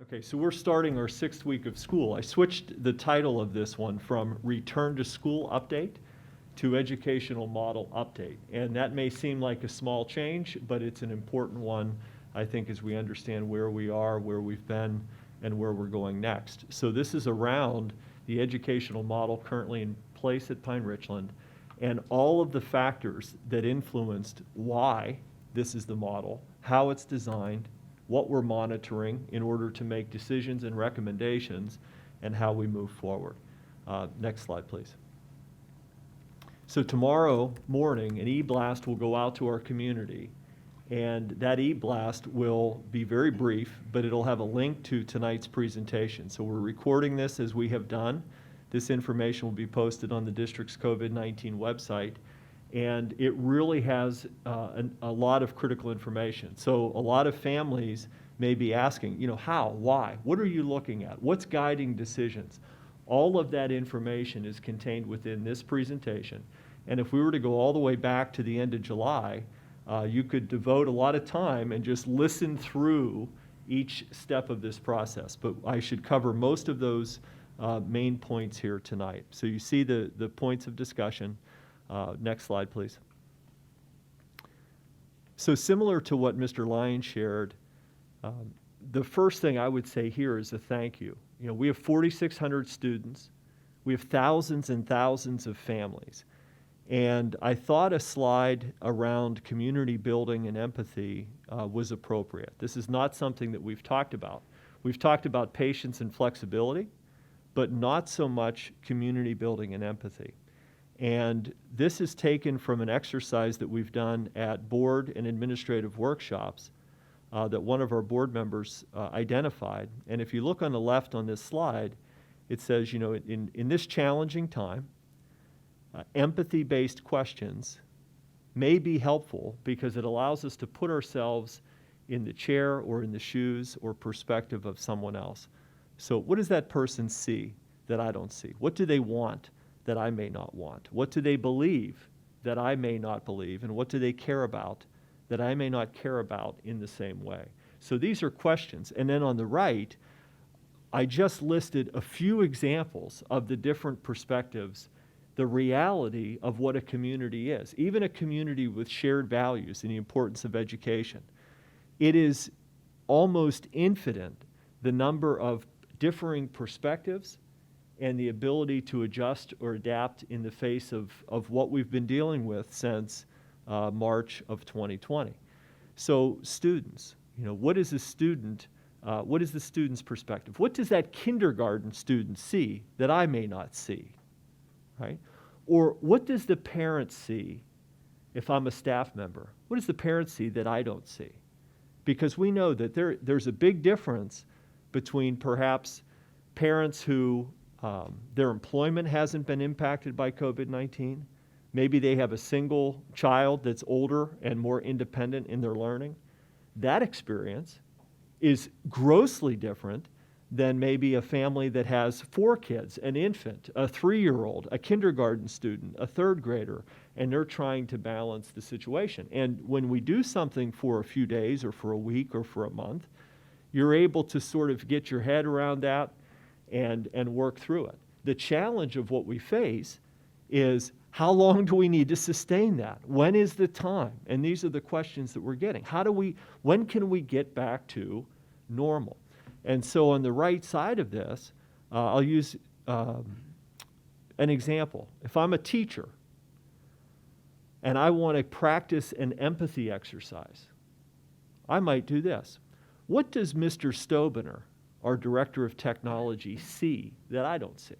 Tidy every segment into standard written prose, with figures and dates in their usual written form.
Okay, so we're starting our 6th week of school. I switched the title of this one from Return to School Update to Educational Model Update. And that may seem like a small change, but it's an important one, I think, as we understand where we are, where we've been, and where we're going next. So this is around the educational model currently in place at Pine Richland and all of the factors that influenced why this is the model, how it's designed, what we're monitoring in order to make decisions and recommendations, and how we move forward. Next slide, please. So tomorrow morning, an e-blast will go out to our community, and that e-blast will be very brief, but it'll have a link to tonight's presentation. So we're recording this as we have done. This information will be posted on the district's COVID-19 website. And it really has a lot of critical information. So a lot of families may be asking, how, why, what are you looking at? What's guiding decisions? All of that information is contained within this presentation. And if we were to go all the way back to the end of July, you could devote a lot of time and just listen through each step of this process. But I should cover most of those main points here tonight. So you see the points of discussion. Next slide, please. So similar to what Mr. Lyons shared, the first thing I would say here is a thank you. We have 4,600 students. We have thousands and thousands of families. And I thought a slide around community building and empathy was appropriate. This is not something that we've talked about. We've talked about patience and flexibility, but not so much community building and empathy. And this is taken from an exercise that we've done at board and administrative workshops that one of our board members identified. And if you look on the left on this slide, it says, in this challenging time, empathy-based questions may be helpful because it allows us to put ourselves in the chair or in the shoes or perspective of someone else. So what does that person see that I don't see? What do they want that I may not want? What do they believe that I may not believe? And what do they care about that I may not care about in the same way? So these are questions. And then on the right, I just listed a few examples of the different perspectives, the reality of what a community is, even a community with shared values and the importance of education. It is almost infinite, the number of differing perspectives and the ability to adjust or adapt in the face of what we've been dealing with since March of 2020. So students, what is the student's perspective? What does that kindergarten student see that I may not see, right? Or what does the parent see if I'm a staff member? What does the parent see that I don't see? Because we know that there's a big difference between perhaps parents who their employment hasn't been impacted by COVID-19. Maybe they have a single child that's older and more independent in their learning. That experience is grossly different than maybe a family that has 4 kids, an infant, a 3-year-old, a kindergarten student, a 3rd grader, and they're trying to balance the situation. And when we do something for a few days or for a week or for a month, you're able to sort of get your head around that and work through it. The challenge of what we face is how long do we need to sustain that? When is the time? And these are the questions that we're getting. When can we get back to normal? And so on the right side of this, I'll use an example. If I'm a teacher and I want to practice an empathy exercise, I might do this. What does Mr. Stobener, our Director of Technology, see that I don't see?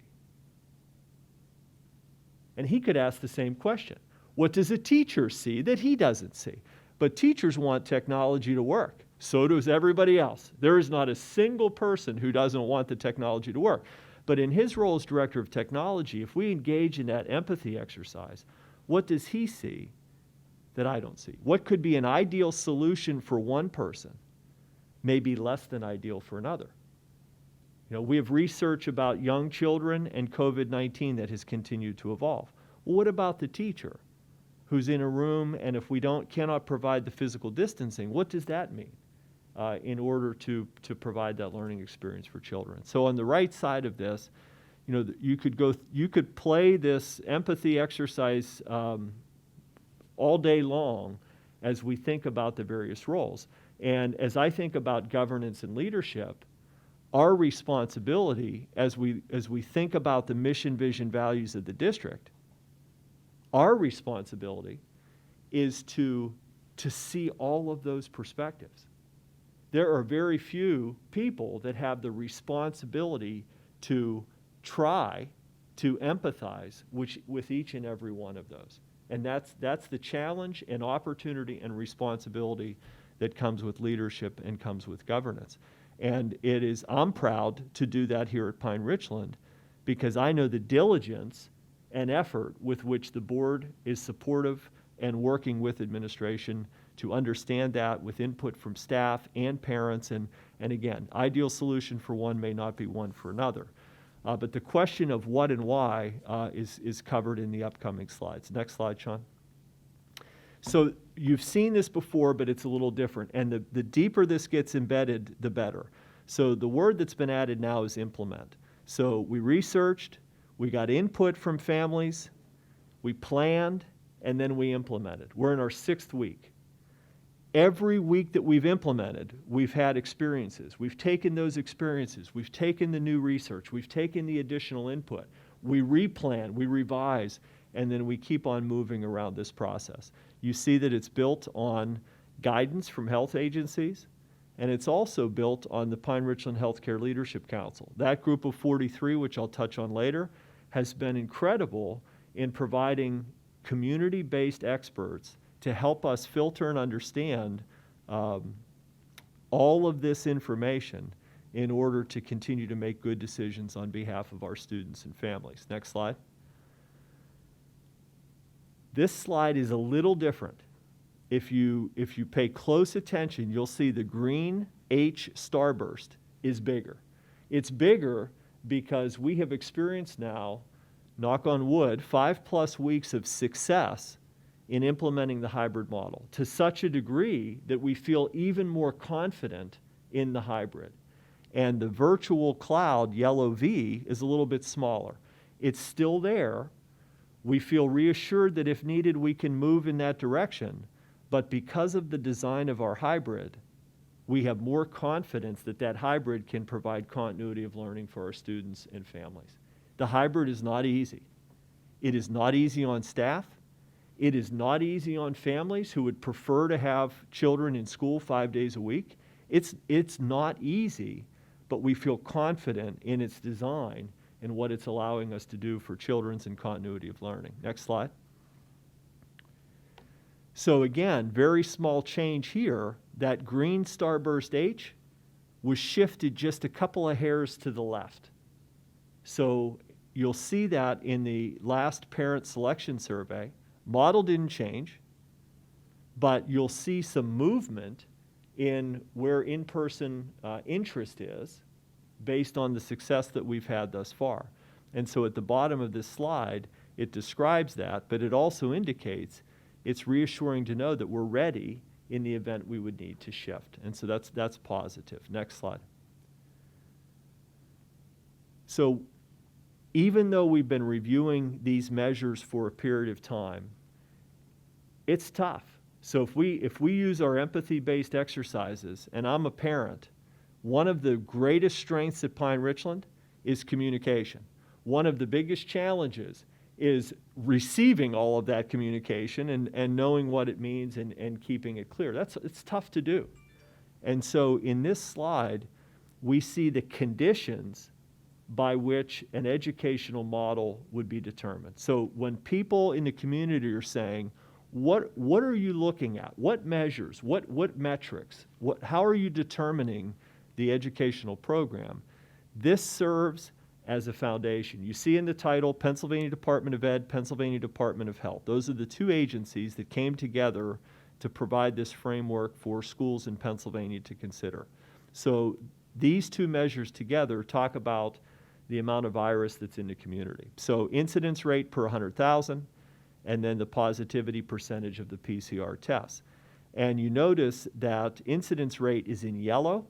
And he could ask the same question. What does a teacher see that he doesn't see? But teachers want technology to work. So does everybody else. There is not a single person who doesn't want the technology to work. But in his role as Director of Technology, if we engage in that empathy exercise, what does he see that I don't see? What could be an ideal solution for one person may be less than ideal for another. We have research about young children and COVID-19 that has continued to evolve. Well, what about the teacher who's in a room, and if we cannot provide the physical distancing, what does that mean? in order to provide that learning experience for children. So on the right side of this, you know, you could play this empathy exercise all day long as we think about the various roles. And as I think about governance and leadership, our responsibility as we think about the mission, vision, values of the district, our responsibility is to see all of those perspectives. There are very few people that have the responsibility to try to empathize with each and every one of those. And that's the challenge and opportunity and responsibility that comes with leadership and comes with governance. And I'm proud to do that here at Pine Richland because I know the diligence and effort with which the board is supportive and working with administration to understand that with input from staff and parents. And again, ideal solution for one may not be one for another. But the question of what and why is covered in the upcoming slides. Next slide, Sean. So you've seen this before, but it's a little different. And the deeper this gets embedded, the better. So the word that's been added now is implement. So we researched, we got input from families, we planned, and then we implemented. We're in our 6th week. Every week that we've implemented, we've had experiences. We've taken those experiences. We've taken the new research. We've taken the additional input. We replan, we revise, and then we keep on moving around this process. You see that it's built on guidance from health agencies, and it's also built on the Pine Richland Healthcare Leadership Council. That group of 43, which I'll touch on later, has been incredible in providing community-based experts to help us filter and understand all of this information in order to continue to make good decisions on behalf of our students and families. Next slide. This slide is a little different. If you pay close attention, you'll see the green H starburst is bigger. It's bigger because we have experienced now, knock on wood, 5+ weeks of success in implementing the hybrid model to such a degree that we feel even more confident in the hybrid. And the virtual cloud, yellow V, is a little bit smaller. It's still there. We feel reassured that if needed, we can move in that direction. But because of the design of our hybrid, we have more confidence that that hybrid can provide continuity of learning for our students and families. The hybrid is not easy. It is not easy on staff. It is not easy on families who would prefer to have children in school 5 days a week. It's not easy, but we feel confident in its design and what it's allowing us to do for children's and continuity of learning. Next slide. So again, very small change here. That green starburst H was shifted just a couple of hairs to the left. So you'll see that in the last parent selection survey. Model didn't change, but you'll see some movement in where in-person interest is based on the success that we've had thus far. And so at the bottom of this slide, it describes that, but it also indicates it's reassuring to know that we're ready in the event we would need to shift. And so that's positive. Next slide. So even though we've been reviewing these measures for a period of time, it's tough. So if we use our empathy-based exercises, and I'm a parent, one of the greatest strengths at Pine Richland is communication. One of the biggest challenges is receiving all of that communication and knowing what it means and keeping it clear. It's tough to do. And so in this slide, we see the conditions by which an educational model would be determined. So when people in the community are saying, what are you looking at? What measures? What metrics? How are you determining the educational program? This serves as a foundation. You see in the title, Pennsylvania Department of Ed, Pennsylvania Department of Health. Those are the two agencies that came together to provide this framework for schools in Pennsylvania to consider. So these two measures together talk about the amount of virus that's in the community. So incidence rate per 100,000, and then the positivity percentage of the PCR tests. And you notice that incidence rate is in yellow.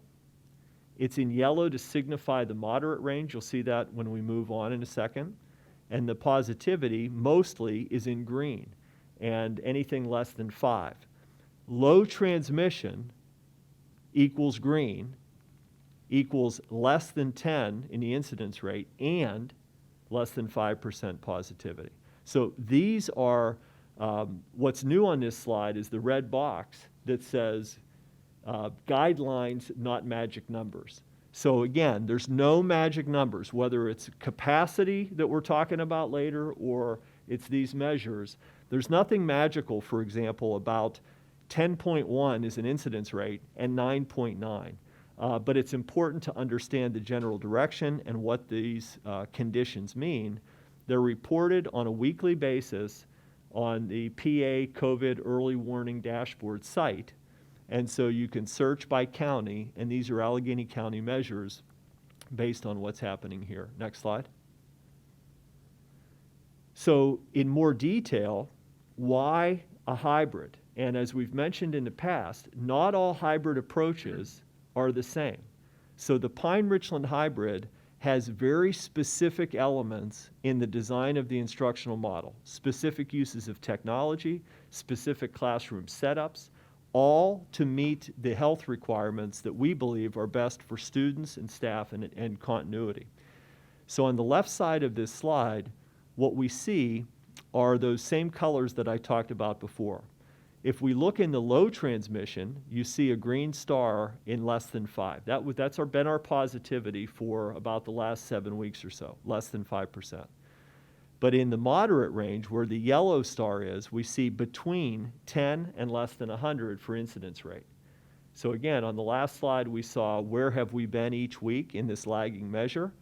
It's in yellow to signify the moderate range. You'll see that when we move on in a second. And the positivity mostly is in green, and anything less than 5. Low transmission equals green, equals less than 10 in the incidence rate, and less than 5% positivity. So these are, what's new on this slide is the red box that says guidelines, not magic numbers. So again, there's no magic numbers, whether it's capacity that we're talking about later or it's these measures. There's nothing magical, for example, about 10.1 is an incidence rate and 9.9. But it's important to understand the general direction and what these conditions mean. They're reported on a weekly basis on the PA COVID Early Warning Dashboard site. And so you can search by county, and these are Allegheny County measures based on what's happening here. Next slide. So in more detail, why a hybrid? And as we've mentioned in the past, not all hybrid approaches are the same. So the Pine-Richland hybrid has very specific elements in the design of the instructional model, specific uses of technology, specific classroom setups, all to meet the health requirements that we believe are best for students and staff and continuity. So on the left side of this slide, what we see are those same colors that I talked about before. If we look in the low transmission, you see a green star in less than 5. That's been our positivity for about the last 7 weeks or so, less than 5%. But in the moderate range, where the yellow star is, we see between 10 and less than 100 for incidence rate. So again, on the last slide, we saw where have we been each week in this lagging measure.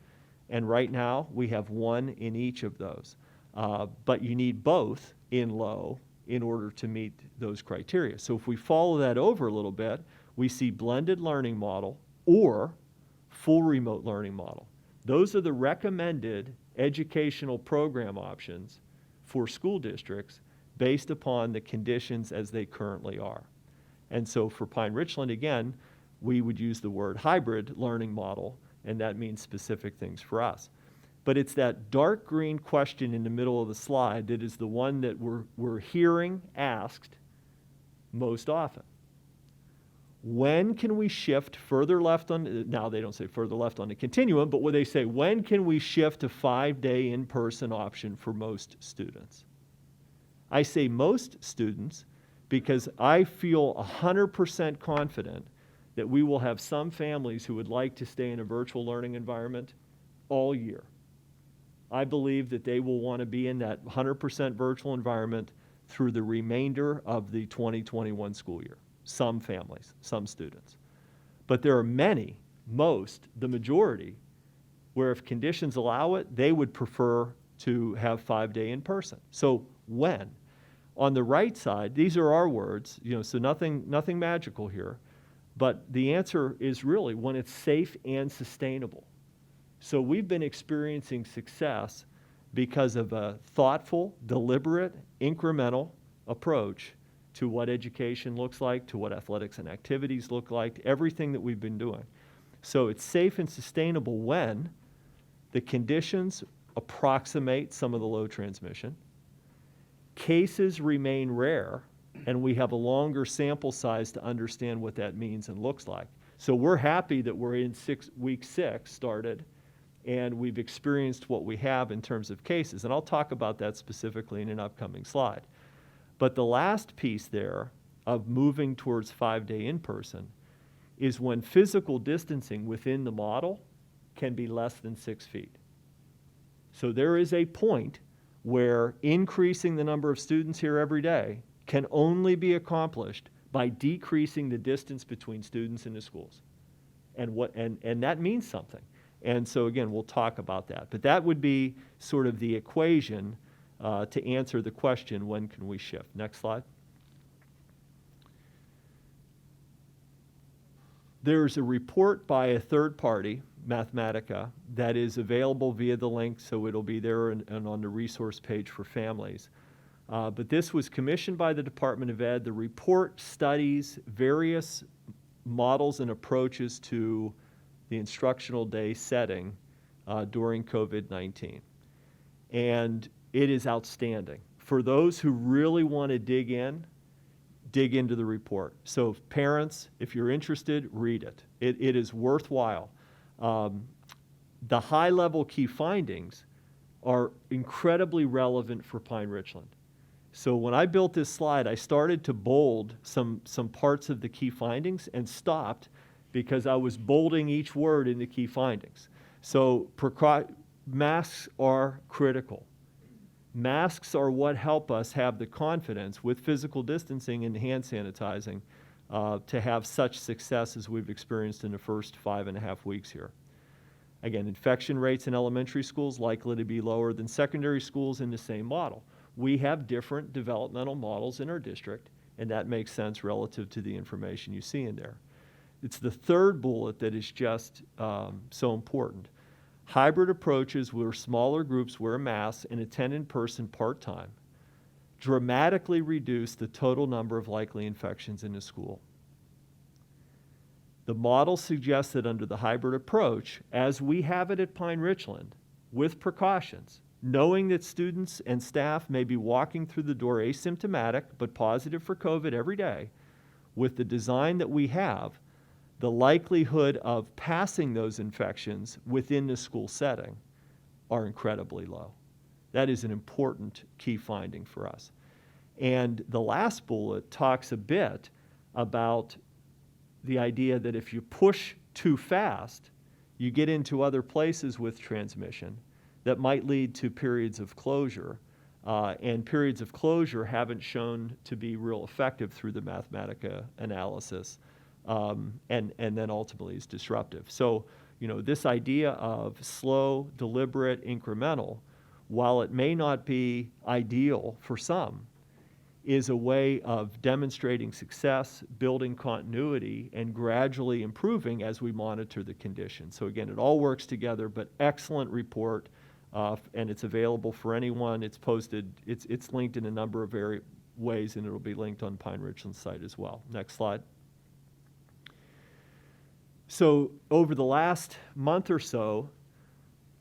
And right now, we have 1 in each of those. But you need both in low in order to meet those criteria. So if we follow that over a little bit, we see blended learning model or full remote learning model. Those are the recommended educational program options for school districts based upon the conditions as they currently are. And so for Pine-Richland, again, we would use the word hybrid learning model, and that means specific things for us. But it's that dark green question in the middle of the slide that is the one that we're hearing asked most often. When can we shift further left on, now they don't say further left on the continuum, but what they say, when can we shift to 5-day in-person option for most students? I say most students because I feel 100% confident that we will have some families who would like to stay in a virtual learning environment all year. I believe that they will want to be in that 100% virtual environment through the remainder of the 2021 school year. Some families, some students. But there are many, most, the majority, where if conditions allow it, they would prefer to have 5-day in person. So when? On the right side, these are our words, so nothing magical here, but the answer is really when it's safe and sustainable. So we've been experiencing success because of a thoughtful, deliberate, incremental approach to what education looks like, to what athletics and activities look like, everything that we've been doing. So it's safe and sustainable when the conditions approximate some of the low transmission, cases remain rare, and we have a longer sample size to understand what that means and looks like. So we're happy that we're in week 6 started, and we've experienced what we have in terms of cases. And I'll talk about that specifically in an upcoming slide. But the last piece there of moving towards 5-day in-person is when physical distancing within the model can be less than 6 feet. So there is a point where increasing the number of students here every day can only be accomplished by decreasing the distance between students in the schools. And that means something. And so again, we'll talk about that. But that would be sort of the equation to answer the question, when can we shift? Next slide. There's a report by a third party, Mathematica, that is available via the link, so it'll be there and on the resource page for families. But this was commissioned by the Department of Ed. The report studies various models and approaches to the instructional day setting during COVID-19. And it is outstanding. For those who really want to dig into the report. So parents, if you're interested, read it. It is worthwhile. The high-level key findings are incredibly relevant for Pine Richland. So when I built this slide, I started to bold some parts of the key findings and stopped because I was bolding each word in the key findings. So masks are critical. Masks are what help us have the confidence with physical distancing and hand sanitizing to have such success as we've experienced in the first 5.5 weeks here. Again, infection rates in elementary schools likely to be lower than secondary schools in the same model. We have different developmental models in our district, and that makes sense relative to the information you see in there. It's the third bullet that is just so important. Hybrid approaches where smaller groups wear masks and attend in person part-time dramatically reduce the total number of likely infections in a school. The model suggests that under the hybrid approach, as we have it at Pine Richland, with precautions, knowing that students and staff may be walking through the door asymptomatic but positive for COVID every day, with the design that we have, the likelihood of passing those infections within the school setting are incredibly low. That is an important key finding for us. And the last bullet talks a bit about the idea that if you push too fast, you get into other places with transmission that might lead to periods of closure. And periods of closure haven't shown to be real effective through the Mathematica analysis. And then ultimately is disruptive. So, this idea of slow, deliberate, incremental, while it may not be ideal for some, is a way of demonstrating success, building continuity, and gradually improving as we monitor the conditions. So again, it all works together, but excellent report, and it's available for anyone. It's posted, it's linked in a number of ways, and it'll be linked on Pine Richland's site as well. Next slide. So over the last month or so,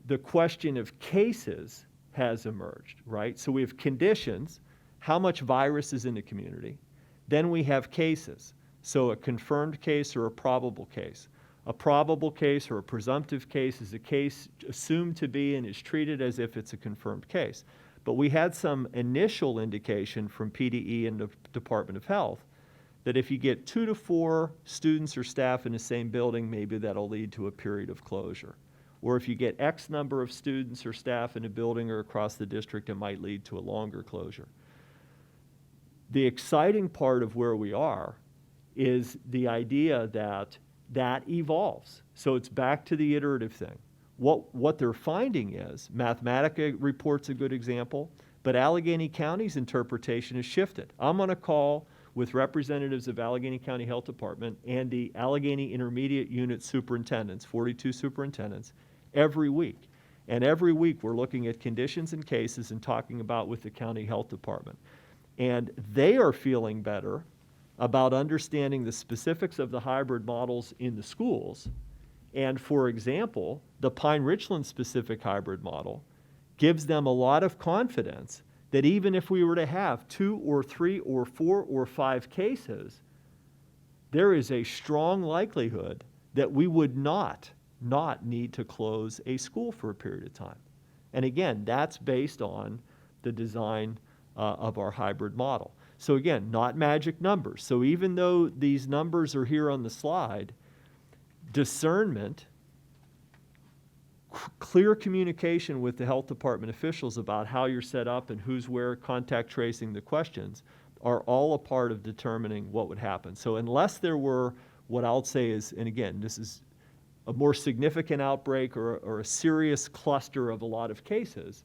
the question of cases has emerged, right? So we have conditions, how much virus is in the community. Then we have cases, so a confirmed case or a probable case. A probable case or a presumptive case is a case assumed to be and is treated as if it's a confirmed case. But we had some initial indication from PDE and the Department of Health that if you get 2 to 4 students or staff in the same building, maybe that'll lead to a period of closure. Or if you get X number of students or staff in a building or across the district, it might lead to a longer closure. The exciting part of where we are is the idea that that evolves. So it's back to the iterative thing. What they're finding is, Mathematica Report's a good example, but Allegheny County's interpretation has shifted. I'm on a call with representatives of Allegheny County Health Department and the Allegheny Intermediate Unit superintendents, 42 superintendents, every week. And every week we're looking at conditions and cases and talking about with the county health department. And they are feeling better about understanding the specifics of the hybrid models in the schools. And for example, the Pine Richland specific hybrid model gives them a lot of confidence that even if we were to have 2 or 3 or 4 or 5 cases, there is a strong likelihood that we would not need to close a school for a period of time. And again, that's based on the design of our hybrid model. So again, not magic numbers. So even though these numbers are here on the slide, discernment, clear communication with the health department officials about how you're set up and who's where, contact tracing the questions, are all a part of determining what would happen. So unless there were what I'll say is, and again, this is a more significant outbreak or a serious cluster of a lot of cases,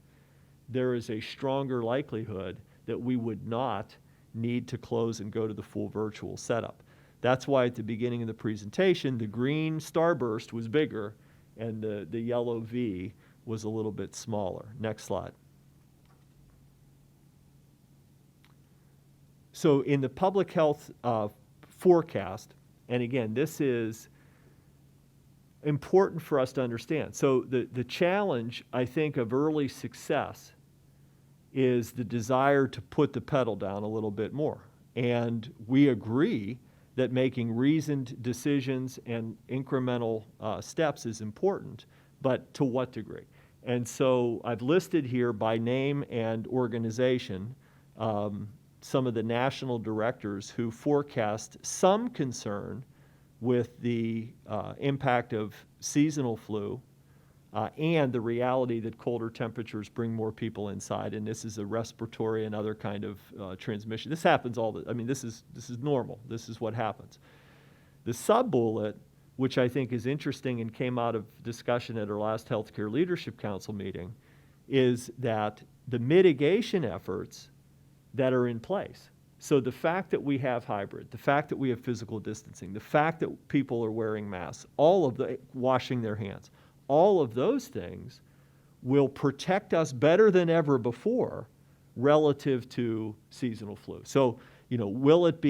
there is a stronger likelihood that we would not need to close and go to the full virtual setup. That's why at the beginning of the presentation, the green starburst was bigger and the yellow V was a little bit smaller. Next slide. So in the public health forecast, and again, this is important for us to understand. So the challenge, I think, of early success is the desire to put the pedal down a little bit more. And we agree that making reasoned decisions and incremental steps is important, but to what degree? And so I've listed here by name and organization some of the national directors who forecast some concern with the impact of seasonal flu and the reality that colder temperatures bring more people inside, and this is a respiratory and other kind of transmission. This happens this is normal. This is what happens. The sub-bullet, which I think is interesting and came out of discussion at our last Healthcare Leadership Council meeting, is that the mitigation efforts that are in place. So the fact that we have hybrid, the fact that we have physical distancing, the fact that people are wearing masks, all of the washing their hands, all of those things will protect us better than ever before relative to seasonal flu. So, will it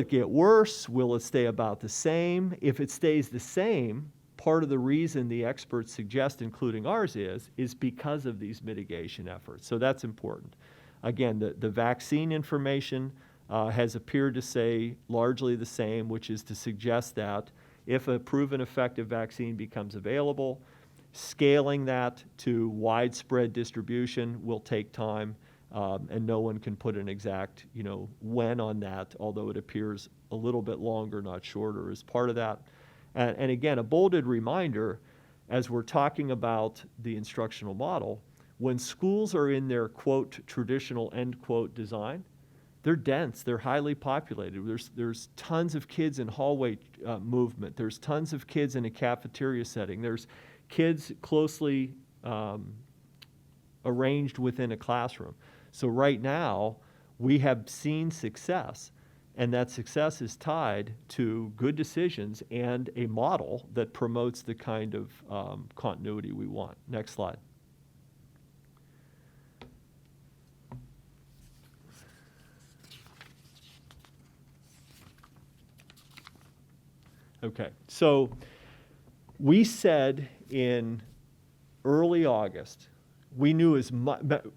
get worse? Will it stay about the same? If it stays the same, part of the reason the experts suggest, including ours, is because of these mitigation efforts. So that's important. Again, the vaccine information has appeared to say largely the same, which is to suggest that if a proven effective vaccine becomes available, scaling that to widespread distribution will take time, and no one can put an exact, when on that, although it appears a little bit longer, not shorter, as part of that. And again, a bolded reminder, as we're talking about the instructional model, when schools are in their, quote, traditional, end quote, design, they're dense, they're highly populated. There's tons of kids in hallway movement. There's tons of kids in a cafeteria setting. There's kids closely arranged within a classroom. So right now, we have seen success, and that success is tied to good decisions and a model that promotes the kind of continuity we want. Next slide. Okay, so we said in early August, we knew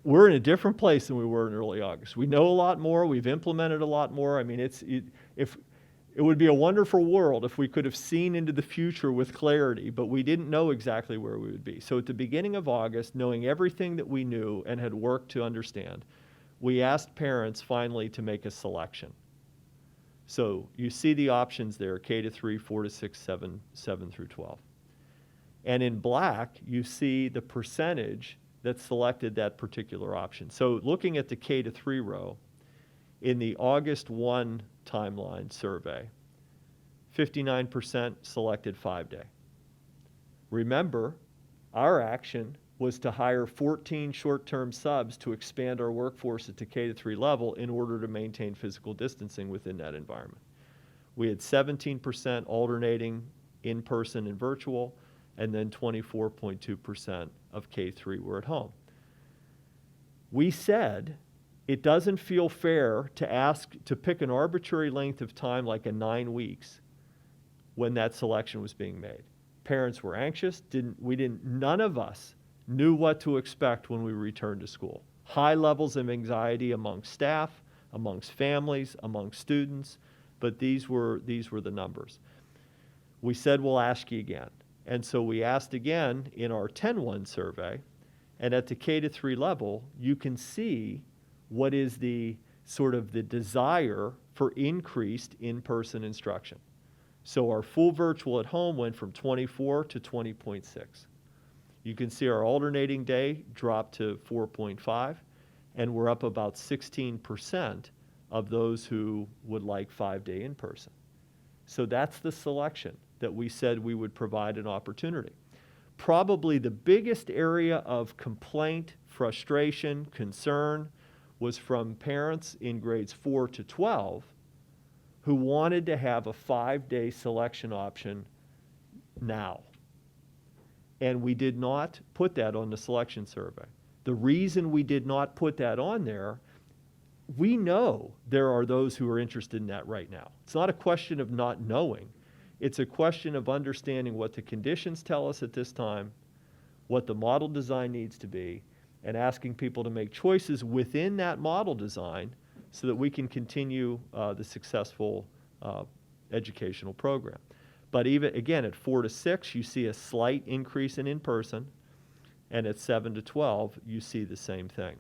we're in a different place than we were in early August. We know a lot more, we've implemented a lot more. I mean, it would be a wonderful world if we could have seen into the future with clarity, but we didn't know exactly where we would be. So at the beginning of August, knowing everything that we knew and had worked to understand, we asked parents finally to make a selection. So you see the options there, K to 3, 4 to 6, 7 through 12. And in black, you see the percentage that selected that particular option. So looking at the K to 3 row, in the August 1 timeline survey, 59% selected 5-day. Remember, our action was to hire 14 short-term subs to expand our workforce at the K to 3 level in order to maintain physical distancing within that environment. We had 17% alternating in-person and virtual, and then 24.2% of K3 were at home. We said it doesn't feel fair to ask to pick an arbitrary length of time like 9 weeks when that selection was being made. Parents were anxious, none of us knew what to expect when we returned to school. High levels of anxiety amongst staff, amongst families, amongst students, but these were the numbers. We said we'll ask you again. And so we asked again in our 10-1 survey, and at the K to 3 level, you can see what is the sort of the desire for increased in-person instruction. So our full virtual at home went from 24 to 20.6. You can see our alternating day dropped to 4.5, and we're up about 16% of those who would like 5-day in-person. So that's the selection that we said we would provide an opportunity. Probably the biggest area of complaint, frustration, concern was from parents in grades 4 to 12 who wanted to have a 5-day selection option now. And we did not put that on the selection survey. The reason we did not put that on there we know there are those who are interested in that right now. It's not a question of not knowing. It's a question of understanding what the conditions tell us at this time, what the model design needs to be, and asking people to make choices within that model design so that we can continue the successful educational program. But even, again, at 4 to 6, you see a slight increase in in-person, and at 7 to 12, you see the same thing.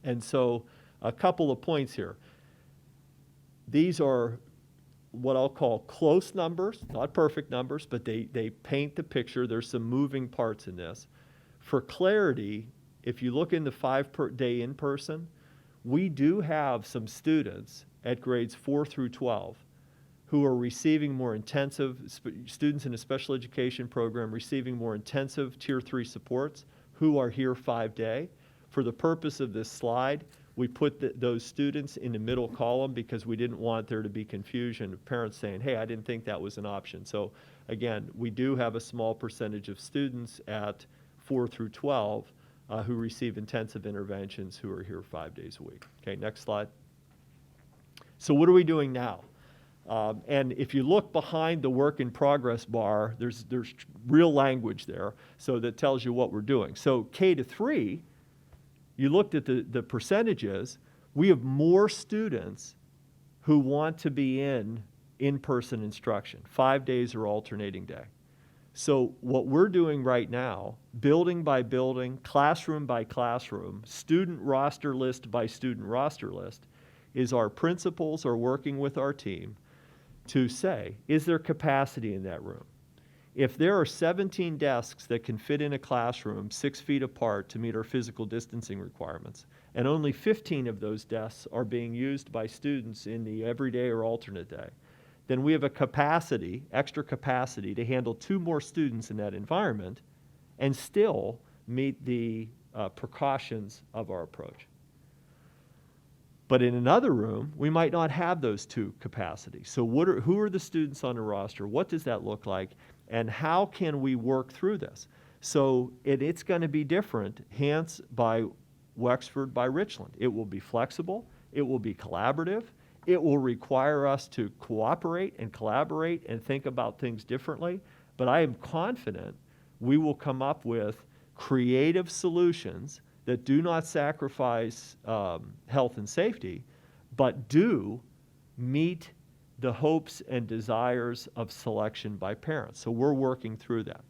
And so a couple of points here. These are what I'll call close numbers, not perfect numbers, but they paint the picture. There's some moving parts in this. For clarity, if you look in the 5-day in-person, we do have some students at grades 4 through 12 who are receiving more intensive, students in a special education program receiving more intensive Tier 3 supports who are here 5-day. For the purpose of this slide, we put those students in the middle column because we didn't want there to be confusion of parents saying, hey, I didn't think that was an option. So again, we do have a small percentage of students at 4 through 12 who receive intensive interventions who are here 5 days a week. Okay, next slide. So what are we doing now? And if you look behind the work in progress bar, there's real language there, so that tells you what we're doing. So K to 3, you looked at the percentages, we have more students who want to be in-person instruction, 5 days or alternating day. So what we're doing right now, building by building, classroom by classroom, student roster list by student roster list, is our principals are working with our team to say, is there capacity in that room? If there are 17 desks that can fit in a classroom 6 feet apart to meet our physical distancing requirements, and only 15 of those desks are being used by students in the everyday or alternate day, then we have a capacity, extra capacity, to handle 2 more students in that environment and still meet the precautions of our approach. But in another room, we might not have those 2 capacities. So who are the students on the roster? What does that look like? And how can we work through this? So it's going to be different, Hants by Wexford by Richland. It will be flexible. It will be collaborative. It will require us to cooperate and collaborate and think about things differently. But I am confident we will come up with creative solutions that do not sacrifice health and safety, but do meet the hopes and desires of selection by parents. So we're working through that.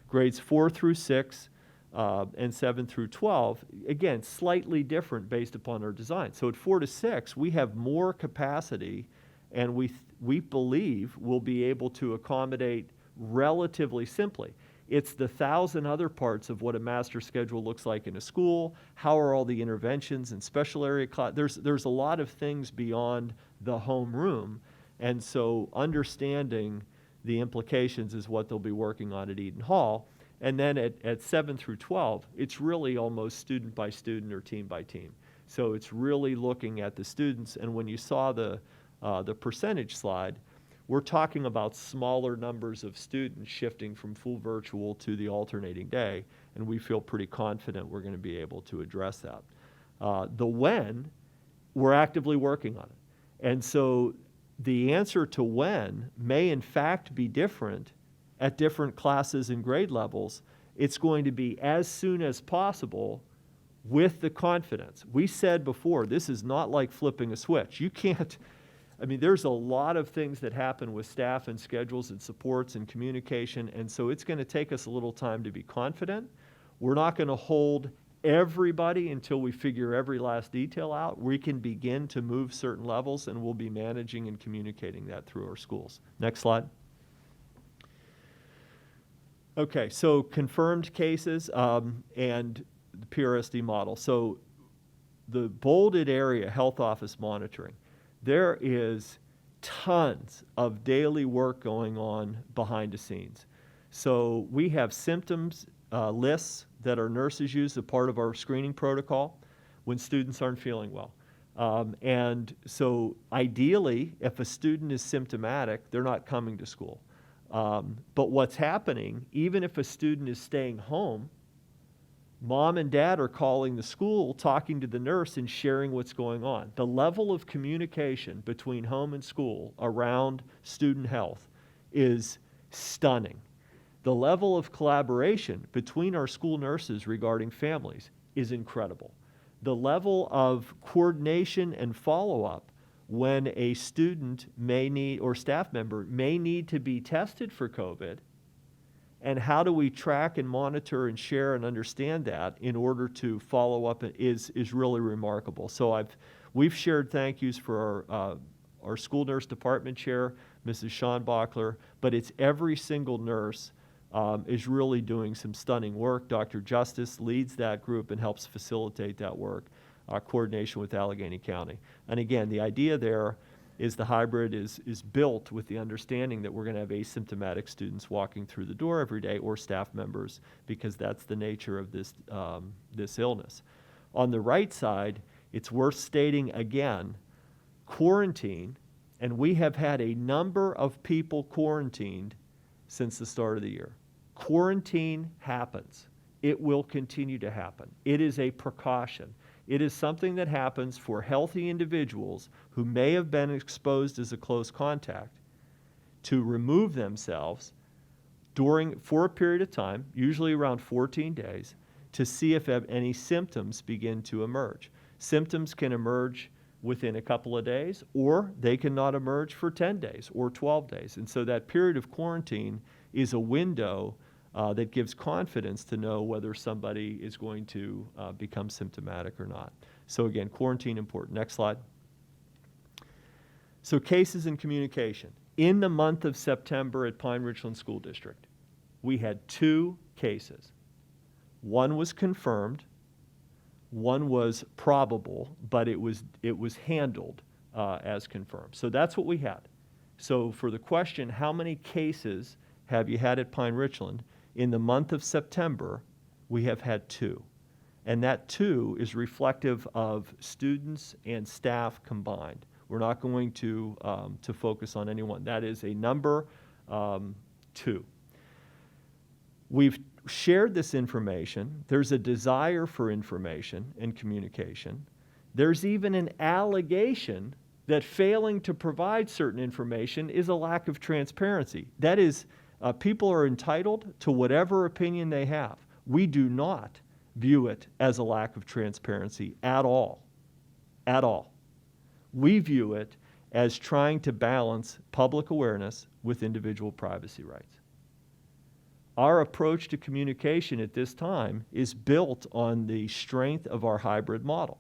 Grades 4 through 6 and 7 through 12, again, slightly different based upon our design. So at 4 to 6, we have more capacity, and we believe we'll be able to accommodate relatively simply. It's the 1,000 other parts of what a master schedule looks like in a school. How are all the interventions and special area class? There's a lot of things beyond the home room. And so understanding the implications is what they'll be working on at Eden Hall. And then at 7 through 12, it's really almost student by student or team by team. So it's really looking at the students. And when you saw the percentage slide, we're talking about smaller numbers of students shifting from full virtual to the alternating day, and we feel pretty confident we're going to be able to address that. The when, we're actively working on it. And so the answer to when may in fact be different at different classes and grade levels. It's going to be as soon as possible with the confidence. We said before, this is not like flipping a switch. You can't, I mean, there's a lot of things that happen with staff and schedules and supports and communication, and so it's going to take us a little time to be confident. We're not going to hold everybody until we figure every last detail out. We can begin to move certain levels, and we'll be managing and communicating that through our schools. Next slide. Okay, so confirmed cases and the PRSD model. So the bolded area, health office monitoring, there is tons of daily work going on behind the scenes. So we have symptoms lists that our nurses use as part of our screening protocol when students aren't feeling well. And so ideally, if a student is symptomatic, they're not coming to school. But what's happening, even if a student is staying home, Mom and dad are calling the school, talking to the nurse, and sharing what's going on. The level of communication between home and school around student health is stunning. The level of collaboration between our school nurses regarding families is incredible. The level of coordination and follow-up when a student may need, or staff member may need to be tested for COVID, and how do we track and monitor and share and understand that in order to follow up is really remarkable. So we've shared thank yous for our school nurse department chair, Mrs. Sean Bachler, but it's every single nurse is really doing some stunning work. Dr. Justice leads that group and helps facilitate that work, coordination with Allegheny County. And again, the idea there is the hybrid is built with the understanding that we're going to have asymptomatic students walking through the door every day, or staff members, because that's the nature of this illness. On the right side, it's worth stating again, quarantine, and we have had a number of people quarantined since the start of the year. Quarantine happens. It will continue to happen. It is a precaution. It is something that happens for healthy individuals who may have been exposed as a close contact to remove themselves for a period of time, usually around 14 days, to see if any symptoms begin to emerge. Symptoms can emerge within a couple of days, or they cannot emerge for 10 days or 12 days. And so that period of quarantine is a window that gives confidence to know whether somebody is going to become symptomatic or not. So again, quarantine important. Next slide. So cases and communication. In the month of September at Pine Ridgeland School District, we had 2 cases. One was confirmed, one was probable, but it was handled as confirmed. So that's what we had. So for the question, how many cases have you had at Pine Ridgeland? In the month of September, we have had 2. And that 2 is reflective of students and staff combined. We're not going to focus on anyone. That is a number 2. We've shared this information. There's a desire for information and communication. There's even an allegation that failing to provide certain information is a lack of transparency. That is, people are entitled to whatever opinion they have. We do not view it as a lack of transparency at all. At all. We view it as trying to balance public awareness with individual privacy rights. Our approach to communication at this time is built on the strength of our hybrid model.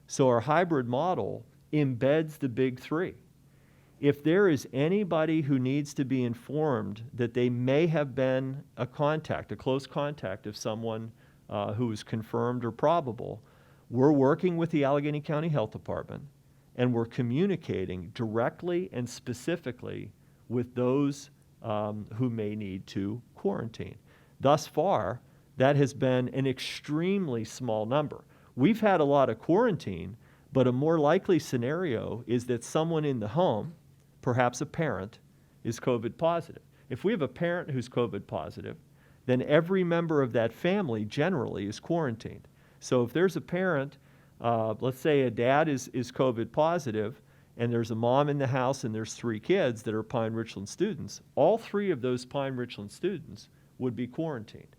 So our hybrid model embeds the big 3. If there is anybody who needs to be informed that they may have been a close contact of someone who is confirmed or probable, we're working with the Allegheny County Health Department, and we're communicating directly and specifically with those who may need to quarantine. Thus far, that has been an extremely small number. We've had a lot of quarantine, but a more likely scenario is that someone in the home, perhaps a parent, is COVID positive. If we have a parent who's COVID positive, then every member of that family generally is quarantined. So if there's a parent, let's say a dad is COVID positive, and there's a mom in the house and there's 3 kids that are Pine Ridgeland students, all 3 of those Pine Ridgeland students would be quarantined.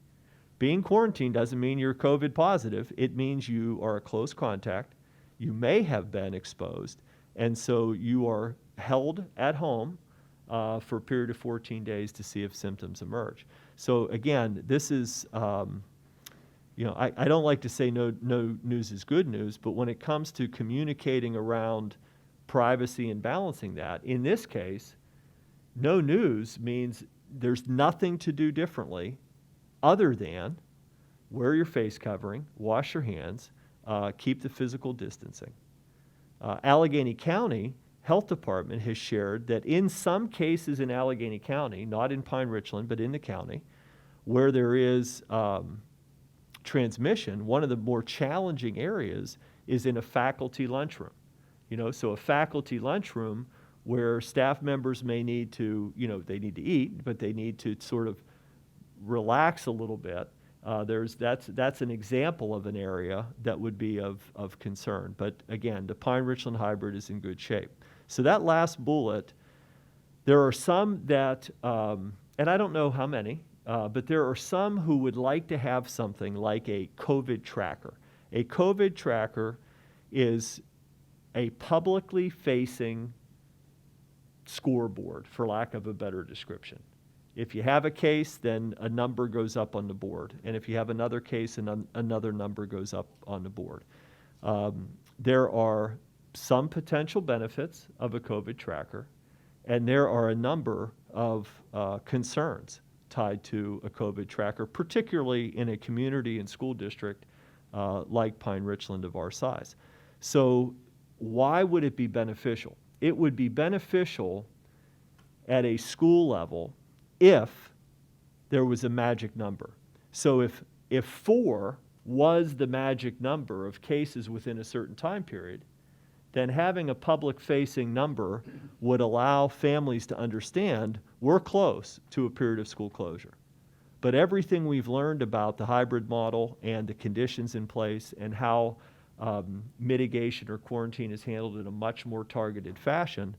Being quarantined doesn't mean you're COVID positive. It means you are a close contact. You may have been exposed, and so you are held at home for a period of 14 days to see if symptoms emerge. So again, this is, I don't like to say no news is good news, but when it comes to communicating around privacy and balancing that, in this case, no news means there's nothing to do differently other than wear your face covering, wash your hands, keep the physical distancing. Allegheny County Health Department has shared that in some cases in Allegheny County, not in Pine Ridgeland, but in the county, where there is transmission, one of the more challenging areas is in a faculty lunchroom. So a faculty lunchroom where staff members may need to, they need to eat, but they need to sort of relax a little bit. That's an example of an area that would be of concern. But again, the Pine-Richland hybrid is in good shape. So that last bullet, there are some that, and I don't know how many, but there are some who would like to have something like a COVID tracker. A COVID tracker is a publicly facing scoreboard, for lack of a better description. If you have a case, then a number goes up on the board. And if you have another case, another number goes up on the board. There are some potential benefits of a COVID tracker, and there are a number of concerns tied to a COVID tracker, particularly in a community and school district like Pine-Richland of our size. So why would it be beneficial? It would be beneficial at a school level if there was a magic number. So if 4 was the magic number of cases within a certain time period, then having a public-facing number would allow families to understand we're close to a period of school closure. But everything we've learned about the hybrid model and the conditions in place and how mitigation or quarantine is handled in a much more targeted fashion,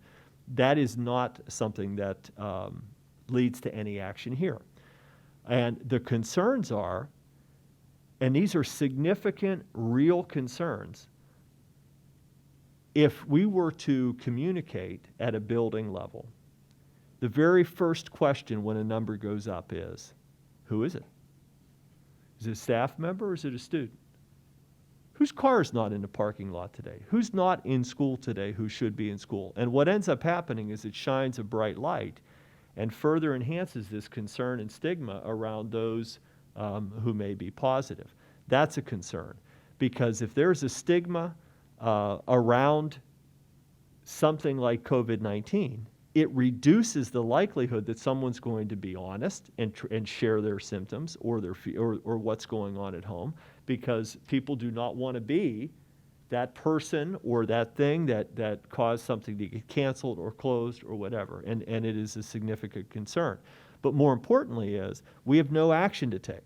that is not something that leads to any action here. And the concerns are, and these are significant, real concerns, if we were to communicate at a building level, the very first question when a number goes up is, who is it? Is it a staff member or is it a student? Whose car is not in the parking lot today? Who's not in school today who should be in school? And what ends up happening is it shines a bright light and further enhances this concern and stigma around those who may be positive. That's a concern, because if there's a stigma around something like COVID-19, it reduces the likelihood that someone's going to be honest and share their symptoms or or what's going on at home, because people do not want to be that person or that thing that caused something to get canceled or closed or whatever, and it is a significant concern. But more importantly is we have no action to take.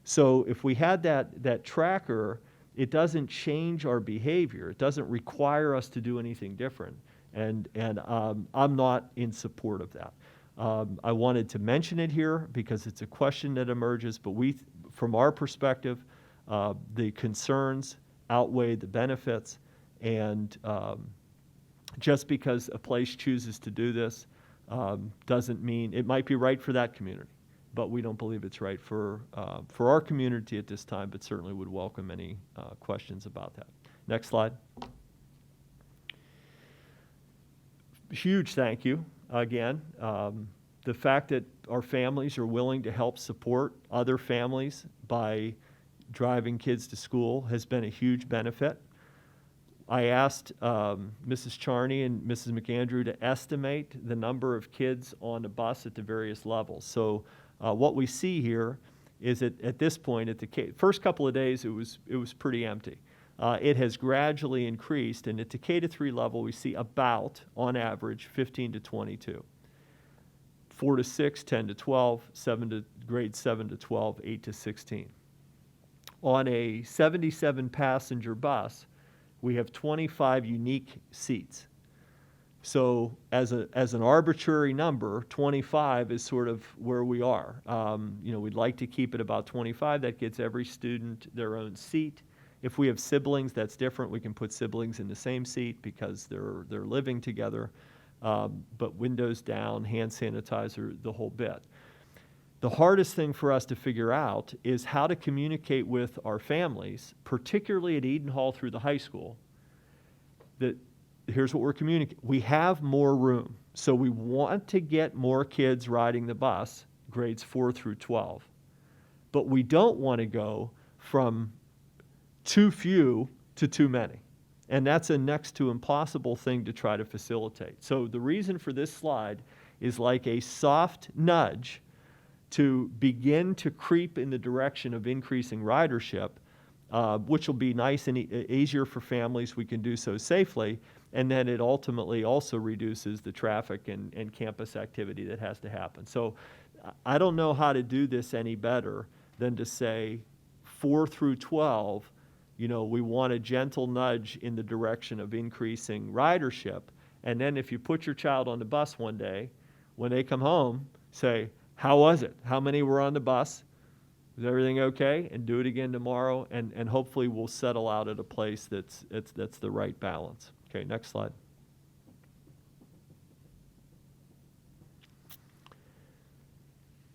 So if we had that tracker, it doesn't change our behavior. It doesn't require us to do anything different, and I'm not in support of that. I wanted to mention it here because it's a question that emerges, but from our perspective, the concerns outweigh the benefits, and just because a place chooses to do this doesn't mean it might be right for that community, but we don't believe it's right for our community at this time, but certainly would welcome any questions about that. Next slide. Huge thank you again. The fact that our families are willing to help support other families by driving kids to school has been a huge benefit. I asked Mrs. Charney and Mrs. McAndrew to estimate the number of kids on the bus at the various levels. So what we see here is at this point, at the first couple of days, it was pretty empty. It has gradually increased, and at the K to 3 level, we see about, on average, 15 to 22. 4 to 6, 10 to 12, grades 7 to 12, 8 to 16. On a 77 passenger bus, we have 25 unique seats. So as an arbitrary number, 25 is sort of where we are. We'd like to keep it about 25. That gets every student their own seat. If we have siblings, that's different. We can put siblings in the same seat because they're living together. But windows down, hand sanitizer, the whole bit. The hardest thing for us to figure out is how to communicate with our families, particularly at Eden Hall through the high school, that here's what we're communicating. We have more room, so we want to get more kids riding the bus, grades 4 through 12. But we don't want to go from too few to too many. And that's a next to impossible thing to try to facilitate. So the reason for this slide is like a soft nudge to begin to creep in the direction of increasing ridership, which will be nice and easier for families. We can do so safely. And then it ultimately also reduces the traffic and campus activity that has to happen. So I don't know how to do this any better than to say 4 through 12, we want a gentle nudge in the direction of increasing ridership. And then if you put your child on the bus one day, when they come home, say, how was it? How many were on the bus? Was everything okay? And do it again tomorrow, and hopefully we'll settle out at a place that's the right balance. Okay, next slide.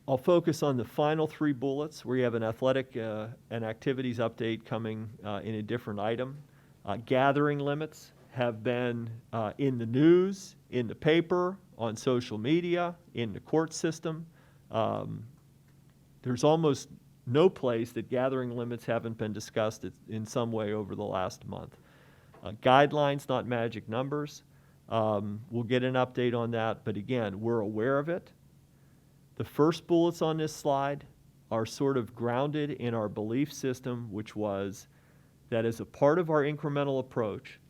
I'll focus on the final 3 bullets where you have an athletic and activities update coming in a different item. Gathering limits have been in the news, in the paper, on social media, in the court system. There's almost no place that gathering limits haven't been discussed in some way over the last month. Guidelines, not magic numbers. We'll get an update on that, but again, we're aware of it. The first bullets on this slide are sort of grounded in our belief system, which was that as a part of our incremental approach,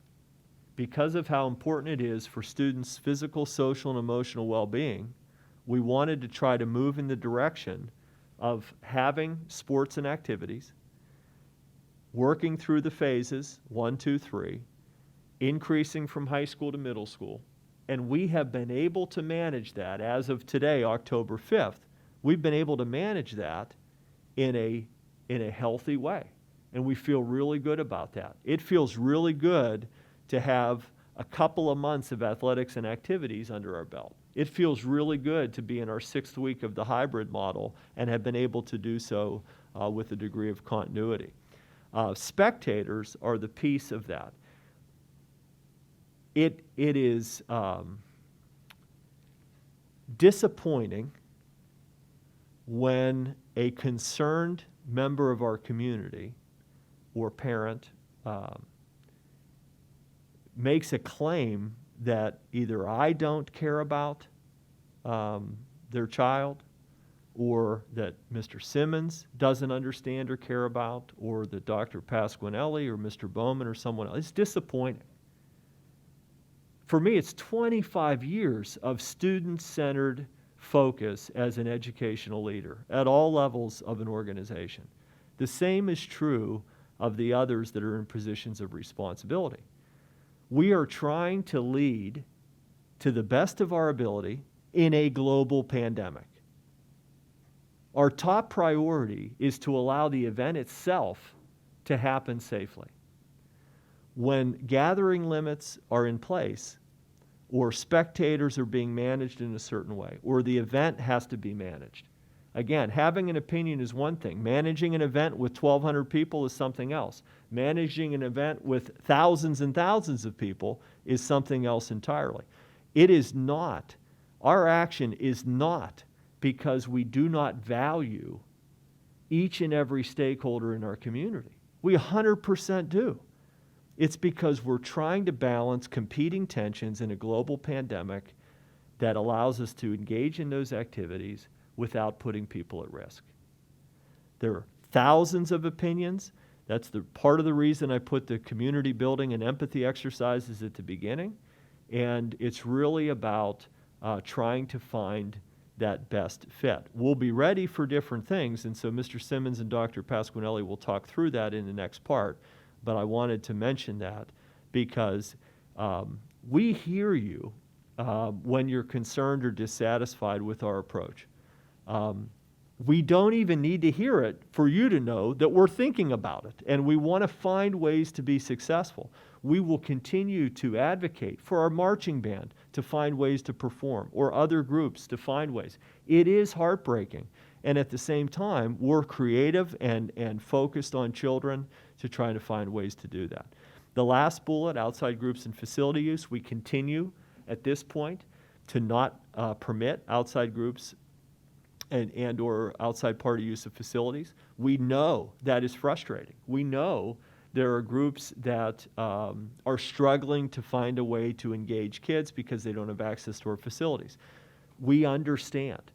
because of how important it is for students' physical, social, and emotional well-being, we wanted to try to move in the direction of having sports and activities, working through the phases, 1, 2, 3, increasing from high school to middle school. And we have been able to manage that as of today, October 5th. We've been able to manage that in a healthy way. And we feel really good about that. It feels really good to have a couple of months of athletics and activities under our belt. It feels really good to be in our 6th week of the hybrid model and have been able to do so with a degree of continuity. Spectators are the piece of that. It is disappointing when a concerned member of our community or parent makes a claim that either I don't care about their child, or that Mr. Simmons doesn't understand or care about, or that Dr. Pasquinelli or Mr. Bowman or someone else. It's disappointing. For me, it's 25 years of student-centered focus as an educational leader at all levels of an organization. The same is true of the others that are in positions of responsibility. We are trying to lead to the best of our ability in a global pandemic. Our top priority is to allow the event itself to happen safely. When gathering limits are in place, or spectators are being managed in a certain way, or the event has to be managed. Again, having an opinion is one thing. Managing an event with 1,200 people is something else. Managing an event with thousands and thousands of people is something else entirely. It is not, our action is not because we do not value each and every stakeholder in our community. We 100% do. It's because we're trying to balance competing tensions in a global pandemic that allows us to engage in those activities without putting people at risk. There are thousands of opinions. That's the part of the reason I put the community building and empathy exercises at the beginning. And it's really about trying to find that best fit. We'll be ready for different things, and so Mr. Simmons and Dr. Pasquinelli will talk through that in the next part. But I wanted to mention that because we hear you when you're concerned or dissatisfied with our approach. We don't even need to hear it for you to know that we're thinking about it, and we want to find ways to be successful. We will continue to advocate for our marching band to find ways to perform, or other groups to find ways. It is heartbreaking, and at the same time, we're creative and focused on children to try to find ways to do that. The last bullet, outside groups and facility use, we continue at this point to not permit outside groups and or outside party use of facilities. We know that is frustrating. We know there are groups that are struggling to find a way to engage kids because they don't have access to our facilities. We understand,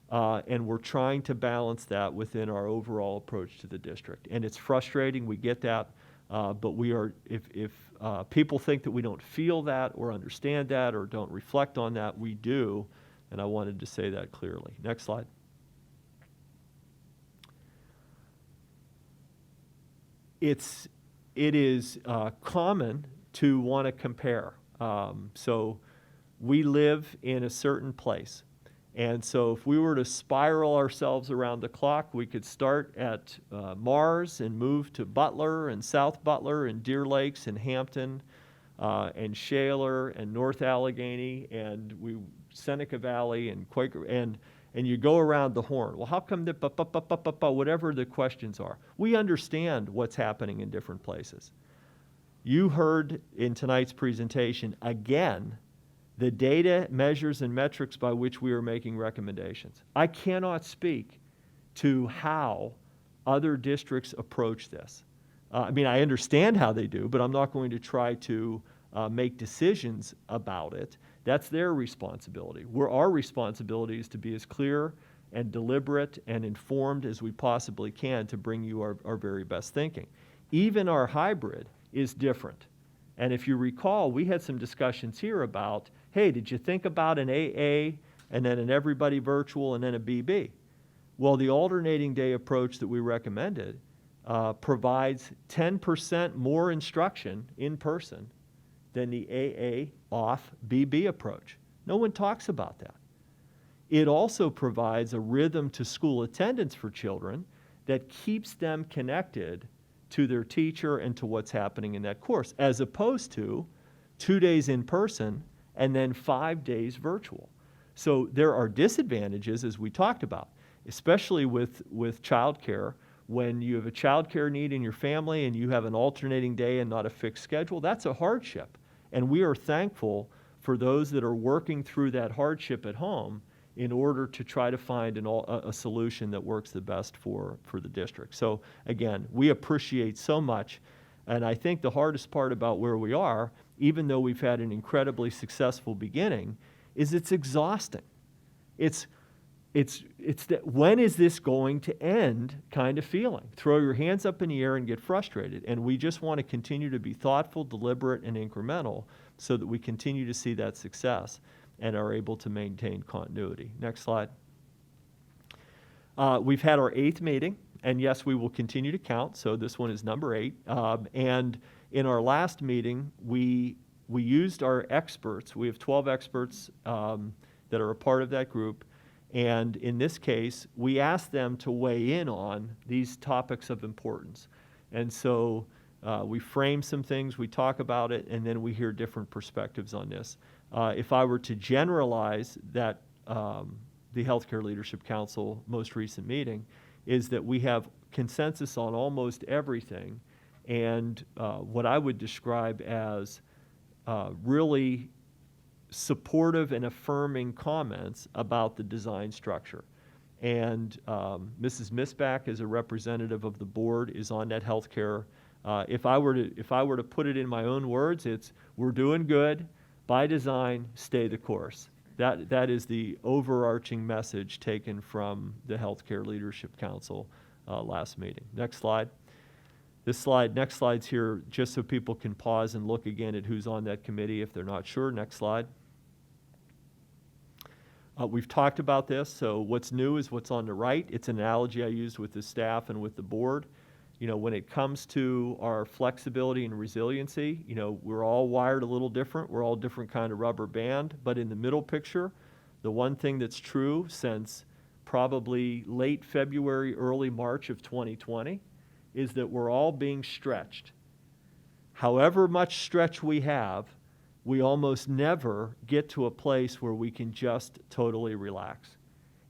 and we're trying to balance that within our overall approach to the district. And it's frustrating, we get that, but we are, if people think that we don't feel that or understand that or don't reflect on that, we do, and I wanted to say that clearly. Next slide. it is common to want to compare. So we live in a certain place. And so if we were to spiral ourselves around the clock, we could start at Mars and move to Butler and South Butler and Deer Lakes and Hampton and Shaler and North Allegheny and Seneca Valley and Quaker, and you go around the horn. Well, how come whatever the questions are? We understand what's happening in different places. You heard in tonight's presentation, again, the data, measures, and metrics by which we are making recommendations. I cannot speak to how other districts approach this. I mean, I understand how they do, but I'm not going to try to make decisions about it. That's their responsibility. Our responsibility is to be as clear and deliberate and informed as we possibly can to bring you our very best thinking. Even our hybrid is different. And if you recall, we had some discussions here about, hey, did you think about an AA and then an everybody virtual and then a BB? Well, the alternating day approach that we recommended provides 10% more instruction in person than the AA off BB approach. No one talks about that. It also provides a rhythm to school attendance for children that keeps them connected to their teacher and to what's happening in that course, as opposed to 2 days in person and then 5 days virtual. So there are disadvantages, as we talked about, especially with childcare. When you have a childcare need in your family and you have an alternating day and not a fixed schedule, that's a hardship. And we are thankful for those that are working through that hardship at home in order to try to find a solution that works the best for the district. So again, we appreciate so much, and I think the hardest part about where we are, even though we've had an incredibly successful beginning, is it's exhausting. It's that when is this going to end kind of feeling. Throw your hands up in the air and get frustrated. And we just want to continue to be thoughtful, deliberate, and incremental so that we continue to see that success and are able to maintain continuity. Next slide. We've had our 8th meeting, and yes, we will continue to count, so this one is number 8. And in our last meeting, we used our experts. We have 12 experts that are a part of that group, and in this case, we asked them to weigh in on these topics of importance. And so we frame some things, we talk about it, and then we hear different perspectives on this. If I were to generalize that, the Healthcare Leadership Council most recent meeting, is that we have consensus on almost everything, and what I would describe as really supportive and affirming comments about the design structure. And Mrs. Misbach, as a representative of the board, is on that healthcare. If I were to put it in my own words, it's we're doing good. By design, stay the course. That is the overarching message taken from the Healthcare Leadership Council last meeting. Next slide. Next slide's here just so people can pause and look again at who's on that committee if they're not sure. Next slide. We've talked about this, so what's new is what's on the right. It's an analogy I used with the staff and with the board. You know, when it comes to our flexibility and resiliency, you know, we're all wired a little different. We're all different kind of rubber band. But in the middle picture, the one thing that's true since probably late February, early March of 2020 is that we're all being stretched. However much stretch we have, we almost never get to a place where we can just totally relax.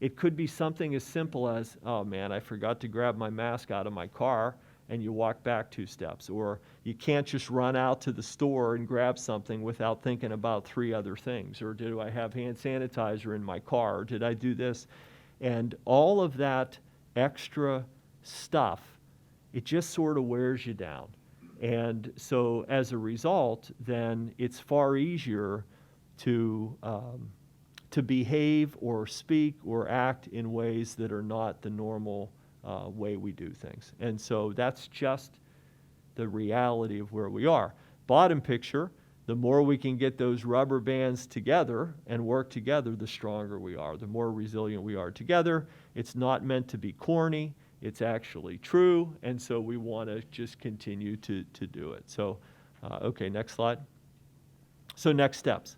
It could be something as simple as, oh man, I forgot to grab my mask out of my car, and you walk back 2 steps. Or you can't just run out to the store and grab something without thinking about 3 other things. Or do I have hand sanitizer in my car? Or did I do this? And all of that extra stuff, it just sort of wears you down. And so as a result, then it's far easier to behave or speak or act in ways that are not the normal way we do things. And so that's just the reality of where we are. Bottom picture, the more we can get those rubber bands together and work together, the stronger we are, the more resilient we are together. It's not meant to be corny. it's actually true, and so we want to just continue to do it. So, okay, next slide. So next steps.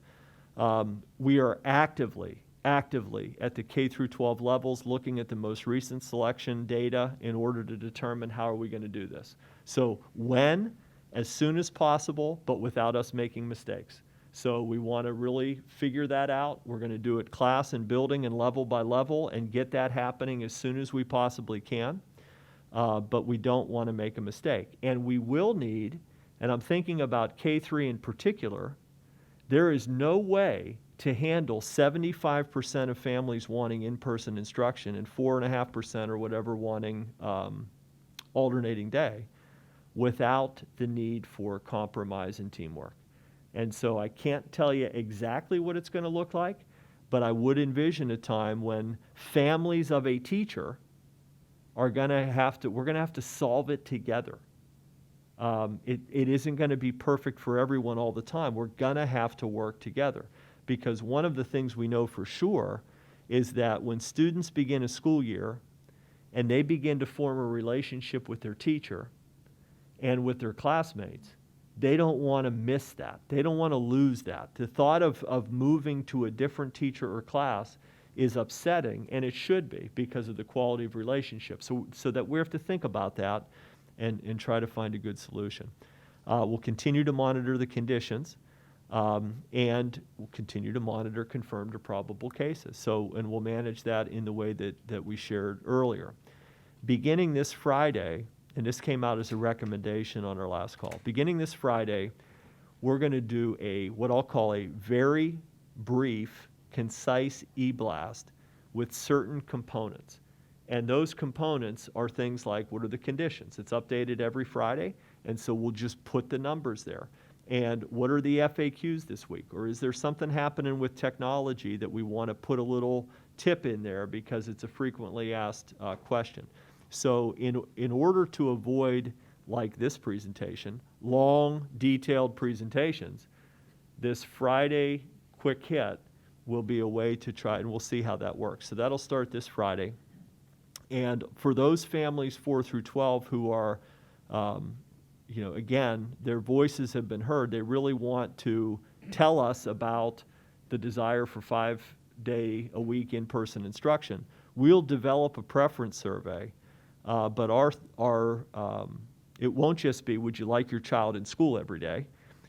We are actively at the K through 12 levels looking at the most recent selection data in order to determine how are we going to do this. So when? As soon as possible, but without us making mistakes. So we want to really figure that out. We're going to do it class and building and level by level and get that happening as soon as we possibly can. But we don't want to make a mistake. And we will need, and I'm thinking about K3 in particular, there is no way to handle 75% of families wanting in-person instruction and 4.5% or whatever wanting alternating day without the need for compromise and teamwork. And so I can't tell you exactly what it's going to look like, but I would envision a time when families of a teacher are going to have to, we're going to have to solve it together. It isn't going to be perfect for everyone all the time. We're going to have to work together, because one of the things we know for sure is that when students begin a school year and they begin to form a relationship with their teacher and with their classmates, they don't want to miss that. They don't want to lose that. The thought of moving to a different teacher or class is upsetting, and it should be because of the quality of relationships. So that we have to think about that and try to find a good solution. We'll continue to monitor the conditions, and we'll continue to monitor confirmed or probable cases. And we'll manage that in the way that we shared earlier. Beginning this Friday, and this came out as a recommendation on our last call, beginning this Friday, we're going to do what I'll call a very brief, concise e-blast with certain components. And those components are things like, what are the conditions? It's updated every Friday, and so we'll just put the numbers there. And what are the FAQs this week? Or is there something happening with technology that we want to put a little tip in there because it's a frequently asked question? So in order to avoid, like this presentation, long, detailed presentations, this Friday quick hit will be a way to try, and we'll see how that works. So that'll start this Friday. And for those families 4 through 12 who are, again, their voices have been heard, they really want to tell us about the desire for 5-day-a-week in-person instruction, we'll develop a preference survey. But it won't just be, would you like your child in school every day?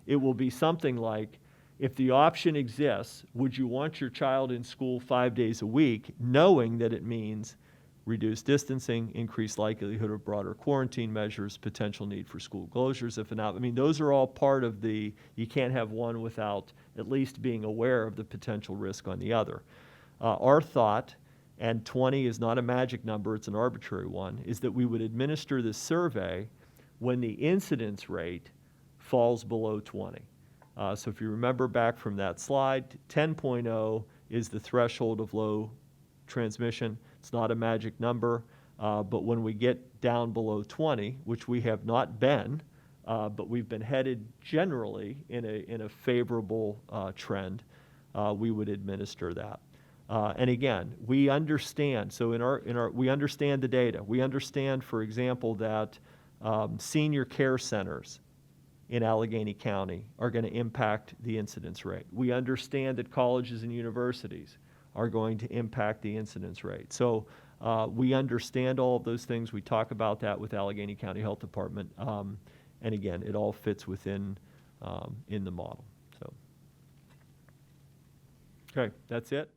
It will be something like, if the option exists, would you want your child in school 5 days a week, knowing that it means reduced distancing, increased likelihood of broader quarantine measures, potential need for school closures if enough. I mean, those are all part of you can't have one without at least being aware of the potential risk on the other. Our thought, and 20 is not a magic number, it's an arbitrary one, is that we would administer this survey when the incidence rate falls below 20. So if you remember back from that slide, 10.0 is the threshold of low transmission. It's not a magic number, but when we get down below 20, which we have not been, but we've been headed generally in a favorable trend, we would administer that. And again, we understand. So we understand the data. We understand, for example, that senior care centers in Allegheny County are going to impact the incidence rate. We understand that colleges and universities are going to impact the incidence rate. So we understand all of those things. We talk about that with Allegheny County Health Department. And again, it all fits within in the model. So, okay, that's it.